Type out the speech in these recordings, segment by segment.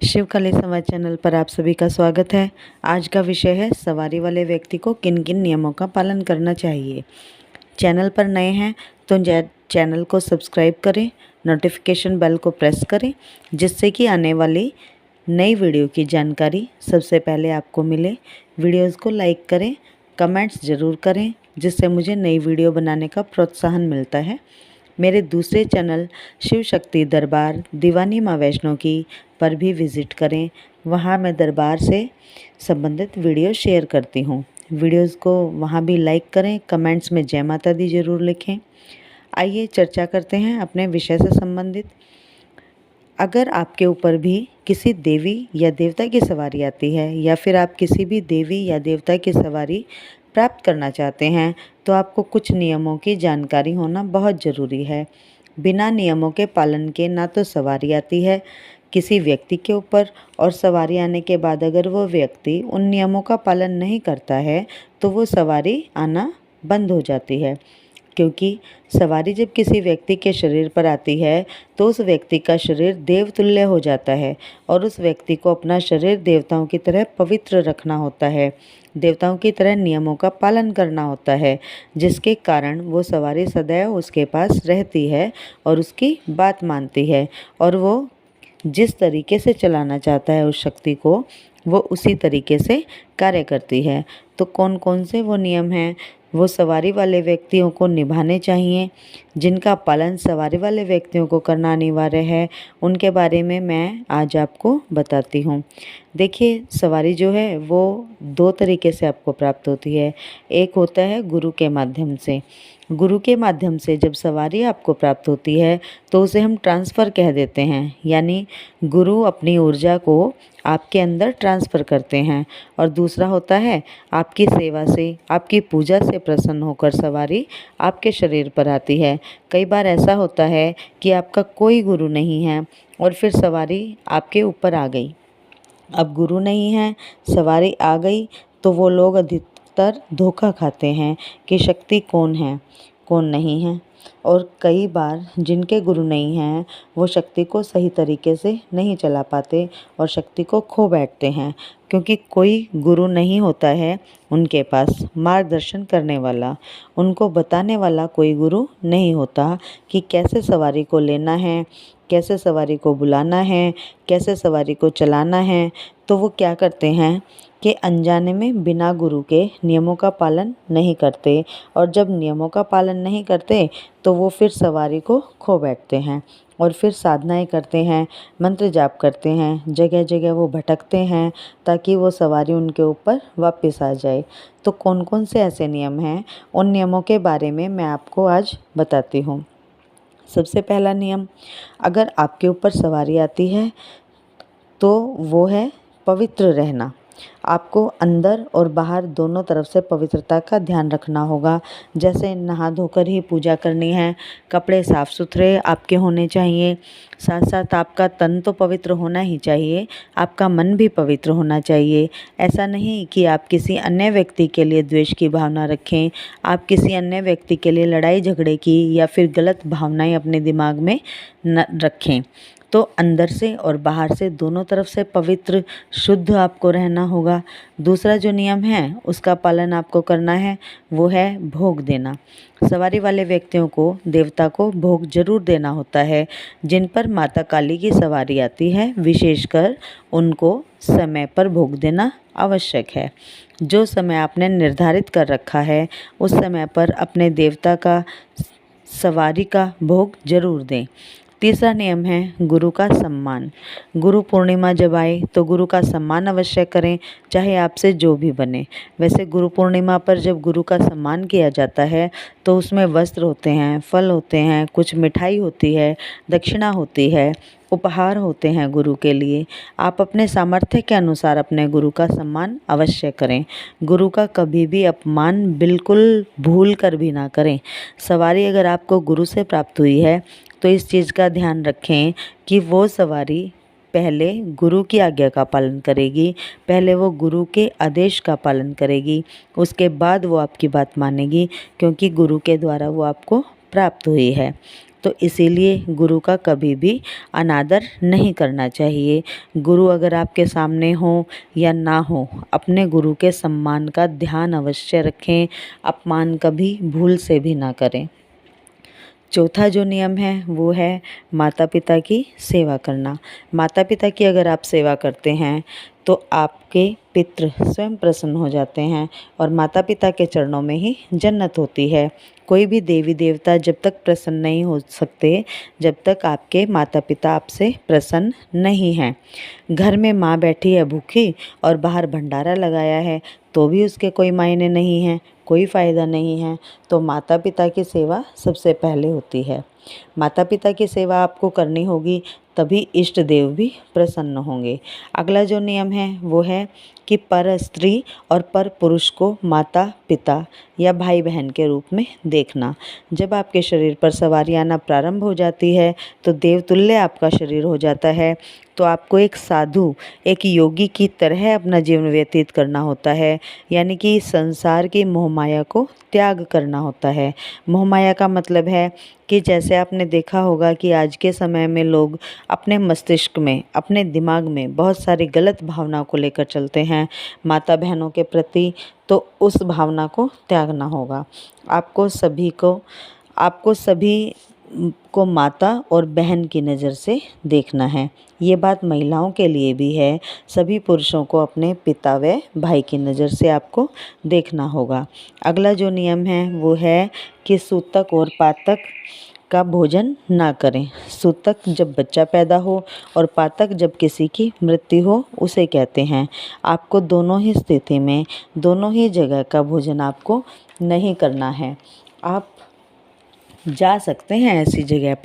शिवकाली समाज चैनल पर आप सभी का स्वागत है। आज का विषय है सवारी वाले व्यक्ति को किन किन नियमों का पालन करना चाहिए। चैनल पर नए हैं तो चैनल को सब्सक्राइब करें, नोटिफिकेशन बेल को प्रेस करें, जिससे कि आने वाली नई वीडियो की जानकारी सबसे पहले आपको मिले। वीडियोज़ को लाइक करें, कमेंट्स ज़रूर करें, जिससे मुझे नई वीडियो बनाने का प्रोत्साहन मिलता है। मेरे दूसरे चैनल शिव शक्ति दरबार दीवानी माँ वैष्णो की पर भी विज़िट करें। वहाँ मैं दरबार से संबंधित वीडियो शेयर करती हूँ। वीडियोज़ को वहाँ भी लाइक करें, कमेंट्स में जय माता दी ज़रूर लिखें। आइए चर्चा करते हैं अपने विषय से संबंधित। अगर आपके ऊपर भी किसी देवी या देवता की सवारी आती है, या फिर आप किसी भी देवी या देवता की सवारी प्राप्त करना चाहते हैं, तो आपको कुछ नियमों की जानकारी होना बहुत ज़रूरी है। बिना नियमों के पालन के ना तो सवारी आती है किसी व्यक्ति के ऊपर, और सवारी आने के बाद अगर वो व्यक्ति उन नियमों का पालन नहीं करता है तो वो सवारी आना बंद हो जाती है। क्योंकि सवारी जब किसी व्यक्ति के शरीर पर आती है तो उस व्यक्ति का शरीर देवतुल्य हो जाता है, और उस व्यक्ति को अपना शरीर देवताओं की तरह पवित्र रखना होता है, देवताओं की तरह नियमों का पालन करना होता है, जिसके कारण वो सवारी सदैव उसके पास रहती है और उसकी बात मानती है, और वो जिस तरीके से चलाना चाहता है उस शक्ति को, वो उसी तरीके से कार्य करती है। तो कौन कौन से वो नियम हैं वो सवारी वाले व्यक्तियों को निभाने चाहिए, जिनका पालन सवारी वाले व्यक्तियों को करना अनिवार्य है, उनके बारे में मैं आज आपको बताती हूँ। देखिए, सवारी जो है वो दो तरीके से आपको प्राप्त होती है। एक होता है गुरु के माध्यम से। गुरु के माध्यम से जब सवारी आपको प्राप्त होती है तो उसे हम ट्रांसफ़र कह देते हैं, यानी गुरु अपनी ऊर्जा को आपके अंदर ट्रांसफ़र करते हैं। और दूसरा होता है आपकी सेवा से, आपकी पूजा से प्रसन्न होकर सवारी आपके शरीर पर आती है। कई बार ऐसा होता है कि आपका कोई गुरु नहीं है और फिर सवारी आपके ऊपर आ गई। अब गुरु नहीं है, सवारी आ गई, तो वो लोग अधिकतर धोखा खाते हैं कि शक्ति कौन है कौन नहीं है। और कई बार जिनके गुरु नहीं हैं वो शक्ति को सही तरीके से नहीं चला पाते और शक्ति को खो बैठते हैं, क्योंकि कोई गुरु नहीं होता है उनके पास मार्गदर्शन करने वाला, उनको बताने वाला कोई गुरु नहीं होता कि कैसे सवारी को लेना है, कैसे सवारी को बुलाना है, कैसे सवारी को चलाना है। तो वो क्या करते हैं कि अनजाने में बिना गुरु के नियमों का पालन नहीं करते, और जब नियमों का पालन नहीं करते तो वो फिर सवारी को खो बैठते हैं और फिर साधनाएं करते हैं, मंत्र जाप करते हैं, जगह जगह वो भटकते हैं ताकि वो सवारी उनके ऊपर वापस आ जाए। तो कौन कौन से ऐसे नियम हैं, उन नियमों के बारे में मैं आपको आज बताती हूँ। सबसे पहला नियम, अगर आपके ऊपर सवारी आती है तो वो है पवित्र रहना। आपको अंदर और बाहर दोनों तरफ से पवित्रता का ध्यान रखना होगा। जैसे नहा धोकर ही पूजा करनी है, कपड़े साफ़ सुथरे आपके होने चाहिए, साथ साथ आपका तन तो पवित्र होना ही चाहिए, आपका मन भी पवित्र होना चाहिए। ऐसा नहीं कि आप किसी अन्य व्यक्ति के लिए द्वेष की भावना रखें, आप किसी अन्य व्यक्ति के लिए लड़ाई झगड़े की या फिर गलत भावनाएं अपने दिमाग में न रखें। तो अंदर से और बाहर से दोनों तरफ से पवित्र शुद्ध आपको रहना होगा। दूसरा जो नियम है उसका पालन आपको करना है, वो है भोग देना। सवारी वाले व्यक्तियों को देवता को भोग जरूर देना होता है। जिन पर माता काली की सवारी आती है विशेषकर उनको समय पर भोग देना आवश्यक है। जो समय आपने निर्धारित कर रखा है उस समय पर अपने देवता का सवारी का भोग जरूर दें। तीसरा नियम है गुरु का सम्मान। गुरु पूर्णिमा जब आए तो गुरु का सम्मान अवश्य करें, चाहे आपसे जो भी बने। वैसे गुरु पूर्णिमा पर जब गुरु का सम्मान किया जाता है तो उसमें वस्त्र होते हैं, फल होते हैं, कुछ मिठाई होती है, दक्षिणा होती है, उपहार होते हैं गुरु के लिए। आप अपने सामर्थ्य के अनुसार अपने गुरु का सम्मान अवश्य करें। गुरु का कभी भी अपमान बिल्कुल भूल कर भी ना करें। सवारी अगर आपको गुरु से प्राप्त हुई है तो इस चीज़ का ध्यान रखें कि वो सवारी पहले गुरु की आज्ञा का पालन करेगी, पहले वो गुरु के आदेश का पालन करेगी, उसके बाद वो आपकी बात मानेगी, क्योंकि गुरु के द्वारा वो आपको प्राप्त हुई है। तो इसीलिए गुरु का कभी भी अनादर नहीं करना चाहिए। गुरु अगर आपके सामने हो या ना हो, अपने गुरु के सम्मान का ध्यान अवश्य रखें, अपमान कभी भूल से भी ना करें। चौथा जो नियम है वो है माता पिता की सेवा करना। माता पिता की अगर आप सेवा करते हैं तो आपके पितृ स्वयं प्रसन्न हो जाते हैं और माता पिता के चरणों में ही जन्नत होती है। कोई भी देवी देवता जब तक प्रसन्न नहीं हो सकते जब तक आपके माता पिता आपसे प्रसन्न नहीं हैं। घर में माँ बैठी है भूखी और बाहर भंडारा लगाया है तो भी उसके कोई मायने नहीं हैं, कोई फ़ायदा नहीं है। तो माता पिता की सेवा सबसे पहले होती है। माता पिता की सेवा आपको करनी होगी तभी इष्ट देव भी प्रसन्न होंगे। अगला जो नियम है वो है कि पर स्त्री और पर पुरुष को माता पिता या भाई बहन के रूप में देखना। जब आपके शरीर पर सवारी आना प्रारंभ हो जाती है तो देवतुल्य आपका शरीर हो जाता है, तो आपको एक साधु, एक योगी की तरह अपना जीवन व्यतीत करना होता है, यानी कि संसार की मोहमाया को त्याग करना होता है। मोहमाया का मतलब है कि जैसे आपने देखा होगा कि आज के समय में लोग अपने मस्तिष्क में, अपने दिमाग में बहुत सारी गलत भावना को लेकर चलते हैं माता बहनों के प्रति, तो उस भावना को त्यागना होगा। आपको सभी को माता और बहन की नज़र से देखना है। ये बात महिलाओं के लिए भी है। सभी पुरुषों को अपने पिता व भाई की नज़र से आपको देखना होगा। अगला जो नियम है वो है कि सूतक और पातक का भोजन ना करें। सूतक जब बच्चा पैदा हो और पातक जब किसी की मृत्यु हो उसे कहते हैं। आपको दोनों ही स्थिति में, दोनों ही जगह का भोजन आपको नहीं करना है। आप जा सकते हैं ऐसी जगह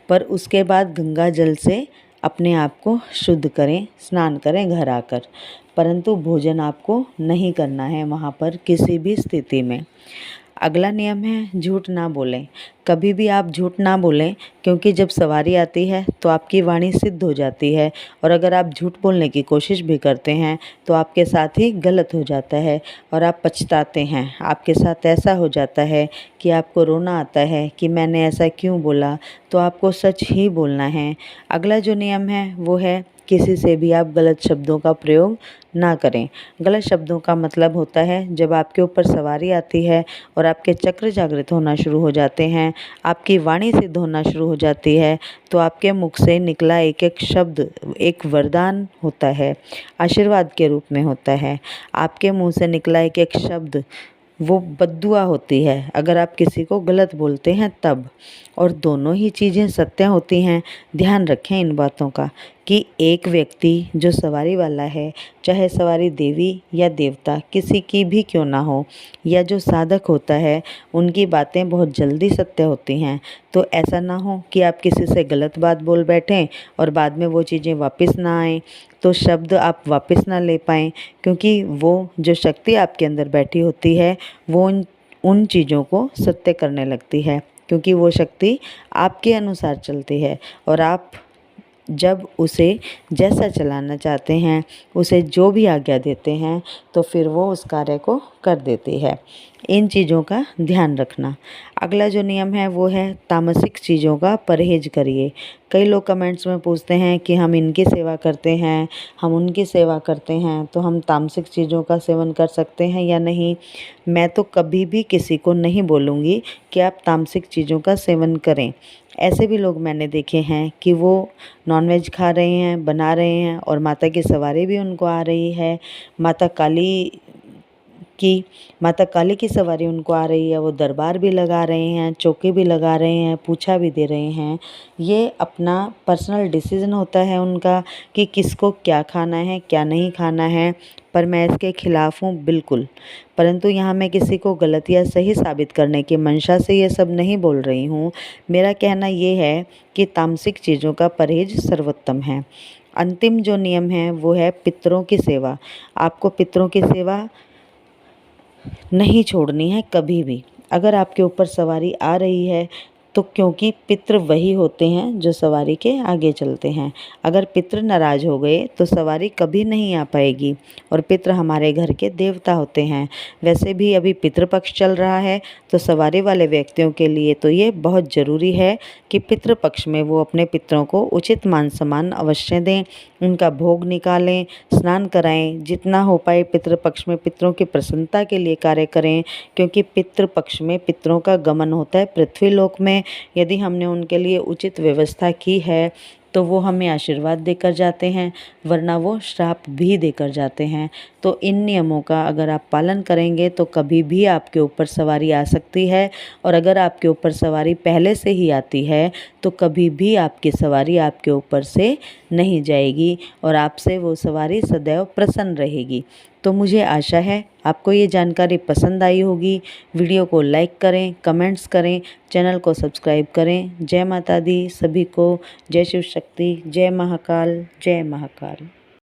पर उसके बाद गंगा जल से अपने आप को शुद्ध करें, स्नान करें घर आकर, परंतु भोजन आपको नहीं करना है वहाँ पर किसी भी स्थिति में। अगला नियम है झूठ ना बोलें। कभी भी आप झूठ ना बोलें, क्योंकि जब सवारी आती है तो आपकी वाणी सिद्ध हो जाती है और अगर आप झूठ बोलने की कोशिश भी करते हैं तो आपके साथ ही गलत हो जाता है और आप पछताते हैं। आपके साथ ऐसा हो जाता है कि आपको रोना आता है कि मैंने ऐसा क्यों बोला। तो आपको सच ही बोलना है। अगला जो नियम है वो है किसी से भी आप गलत शब्दों का प्रयोग ना करें। गलत शब्दों का मतलब होता है जब आपके ऊपर सवारी आती है और आपके चक्र जागृत होना शुरू हो जाते हैं, आपकी वाणी सिद्ध होना शुरू हो जाती है, तो आपके मुख से निकला एक एक शब्द एक वरदान होता है, आशीर्वाद के रूप में होता है। आपके मुंह से निकला एक एक शब्द वो बद्दुआ होती है अगर आप किसी को गलत बोलते हैं तब। और दोनों ही चीज़ें सत्य होती हैं। ध्यान रखें इन बातों का कि एक व्यक्ति जो सवारी वाला है, चाहे सवारी देवी या देवता किसी की भी क्यों ना हो, या जो साधक होता है, उनकी बातें बहुत जल्दी सत्य होती हैं। तो ऐसा ना हो कि आप किसी से गलत बात बोल बैठें और बाद में वो चीज़ें वापस ना आएँ, तो शब्द आप वापस ना ले पाएँ, क्योंकि वो जो शक्ति आपके अंदर बैठी होती है वो उन चीज़ों को सत्य करने लगती है, क्योंकि वो शक्ति आपके अनुसार चलती है और आप जब उसे जैसा चलाना चाहते हैं, उसे जो भी आज्ञा देते हैं, तो फिर वो उस कार्य को कर देती है। इन चीज़ों का ध्यान रखना। अगला जो नियम है वो है तामसिक चीज़ों का परहेज करिए। कई लोग कमेंट्स में पूछते हैं कि हम इनकी सेवा करते हैं, हम उनकी सेवा करते हैं, तो हम तामसिक चीज़ों का सेवन कर सकते हैं या नहीं। मैं तो कभी भी किसी को नहीं बोलूँगी कि आप तामसिक चीज़ों का सेवन करें। ऐसे भी लोग मैंने देखे हैं कि वो नॉनवेज खा रहे हैं, बना रहे हैं और माता की सवारी भी उनको आ रही है, माता काली की सवारी उनको आ रही है, वो दरबार भी लगा रहे हैं, चौकी भी लगा रहे हैं, पूछा भी दे रहे हैं। ये अपना पर्सनल डिसीज़न होता है उनका कि किसको क्या खाना है, क्या नहीं खाना है, पर मैं इसके खिलाफ़ हूँ बिल्कुल। परंतु यहाँ मैं किसी को गलत या सही साबित करने की मंशा से ये सब नहीं बोल रही हूँ। मेरा कहना ये है कि तामसिक चीज़ों का परहेज सर्वोत्तम है। अंतिम जो नियम है वो है पितरों की सेवा। आपको पितरों की सेवा नहीं छोड़नी है कभी भी। अगर आपके ऊपर सवारी आ रही है तो क्योंकि पितृ वही होते हैं जो सवारी के आगे चलते हैं। अगर पितृ नाराज़ हो गए तो सवारी कभी नहीं आ पाएगी, और पितृ हमारे घर के देवता होते हैं। वैसे भी अभी पितृपक्ष चल रहा है, तो सवारी वाले व्यक्तियों के लिए तो ये बहुत ज़रूरी है कि पितृपक्ष में वो अपने पितरों को उचित मान सम्मान अवश्य दें, उनका भोग निकालें, स्नान कराएं, जितना हो पाए पितृपक्ष में पितरों की प्रसन्नता के लिए कार्य करें, क्योंकि पितृपक्ष में पितरों का गमन होता है पृथ्वीलोक में। यदि हमने उनके लिए उचित व्यवस्था की है तो वो हमें आशीर्वाद देकर जाते हैं, वरना वो श्राप भी देकर जाते हैं। तो इन नियमों का अगर आप पालन करेंगे तो कभी भी आपके ऊपर सवारी आ सकती है, और अगर आपके ऊपर सवारी पहले से ही आती है तो कभी भी आपकी सवारी आपके ऊपर से नहीं जाएगी, और आपसे वो सवारी सदैव प्रसन्न रहेगी। तो मुझे आशा है आपको ये जानकारी पसंद आई होगी। वीडियो को लाइक करें, कमेंट्स करें, चैनल को सब्सक्राइब करें। जय माता दी सभी को। जय शिव शक्ति, जय महाकाल, जय महाकाल।